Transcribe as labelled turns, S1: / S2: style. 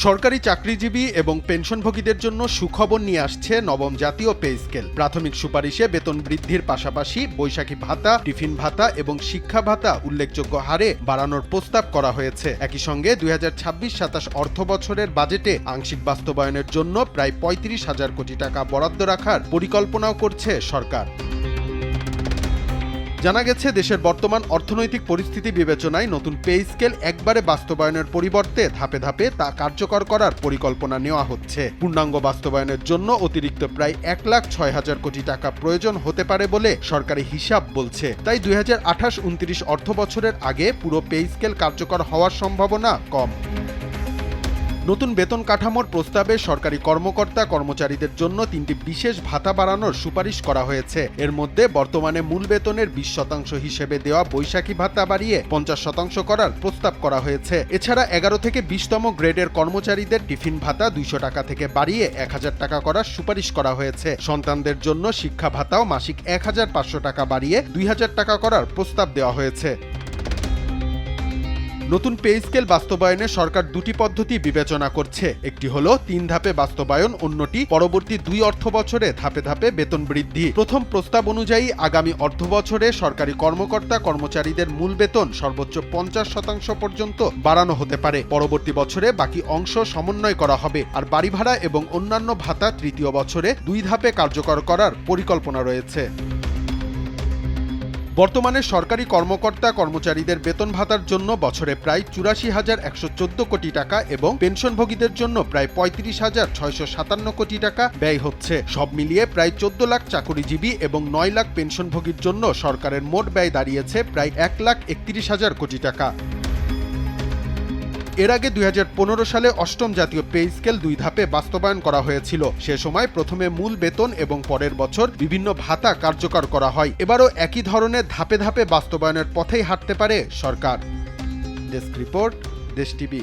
S1: সরকারি চাকরিজীবী এবং পেনশনভোগীদের জন্য সুখবর নিয়ে আসছে নবম জাতীয় পে স্কেল। প্রাথমিক সুপারিশে বেতন বৃদ্ধির পাশাপাশি বৈশাখী ভাতা, টিফিন ভাতা এবং শিক্ষা ভাতা উল্লেখযোগ্য হারে বাড়ানোর প্রস্তাব করা হয়েছে। একই সঙ্গে 2026-27 অর্থ বছরের বাজেটে আংশিক বাস্তবায়নের জন্য প্রায় 35,000 কোটি টাকা বরাদ্দ রাখার পরিকল্পনাও করছে সরকার। জানা গেছে, দেশের বর্তমান অর্থনৈতিক পরিস্থিতি বিবেচনায় নতুন পে স্কেল একবারে বাস্তবায়নের পরিবর্তে ধাপে ধাপে তা কার্যকর করার পরিকল্পনা নেওয়া হচ্ছে। পূর্ণাঙ্গ বাস্তবায়নের জন্য অতিরিক্ত প্রায় 1,06,000 কোটি টাকা প্রয়োজন হতে পারে বলে সরকারি হিসাব বলছে। তাই 2028-29 অর্থ বছরের আগে পুরো পে স্কেল কার্যকর হওয়ার সম্ভাবনা কম। নতুন বেতন কাঠামোর প্রস্তাবে সরকারি কর্মকর্তা কর্মচারীদের জন্য 3টি বিশেষ ভাতা বাড়ানোর সুপারিশ করা হয়েছে। এর মধ্যে বর্তমানে মূল বেতনের 20% হিসেবে দেওয়া বৈশাখী ভাতা বাড়িয়ে 50% করার প্রস্তাব করা হয়েছে। এছাড়া 11 থেকে 20তম গ্রেডের কর্মচারীদের টিফিন ভাতা 200 টাকা থেকে বাড়িয়ে 1,000 টাকা করার সুপারিশ করা হয়েছে। সন্তানদের জন্য শিক্ষা ভাতাও মাসিক 1,500 টাকা বাড়িয়ে 2,000 টাকা করার প্রস্তাব দেওয়া হয়েছে। নতুন পে স্কেল বাস্তবায়নে সরকার দুটি পদ্ধতি বিবেচনা করছে। একটি হলো 3 ধাপে বাস্তবায়ন, অন্যটি পরবর্তী 2 অর্থ বছরে ধাপে ধাপে বেতন বৃদ্ধি। প্রথম প্রস্তাব অনুযায়ী আগামী অর্থ বছরে সরকারি কর্মকর্তা কর্মচারীদের মূল বেতন সর্বোচ্চ 50% পর্যন্ত বাড়ানো হতে পারে। পরবর্তী বছরে বাকি অংশ সমন্বয় করা হবে। আর বাড়ি ভাড়া এবং অন্যান্য ভাতা তৃতীয় বছরে 2 ধাপে কার্যকর করার পরিকল্পনা রয়েছে। বর্তমানে সরকারি কর্মকর্তা কর্মচারীদের বেতন ভাতার জন্য বছরে প্রায় 84,114 কোটি টাকা এবং পেনশনভোগীদের জন্য প্রায় 35,657 কোটি টাকা ব্যয় হচ্ছে। সব মিলিয়ে প্রায় 14 লাখ চাকরিজীবী এবং 9 লাখ পেনশনভোগীর জন্য সরকারের মোট ব্যয় দাঁড়িয়েছে প্রায় 1,31,000 কোটি টাকা। এর আগে 2015 সালে অষ্টম জাতীয় পে স্কেল 2 ধাপে বাস্তবায়ন করা হয়েছিল। সে সময় প্রথমে মূল বেতন এবং পরের বছর বিভিন্ন ভাতা কার্যকর করা হয়। এবারও একই ধরনের ধাপে ধাপে বাস্তবায়নের পথেই হাঁটতে পারে সরকার। ডেস্ক রিপোর্ট, দেশ টিভি।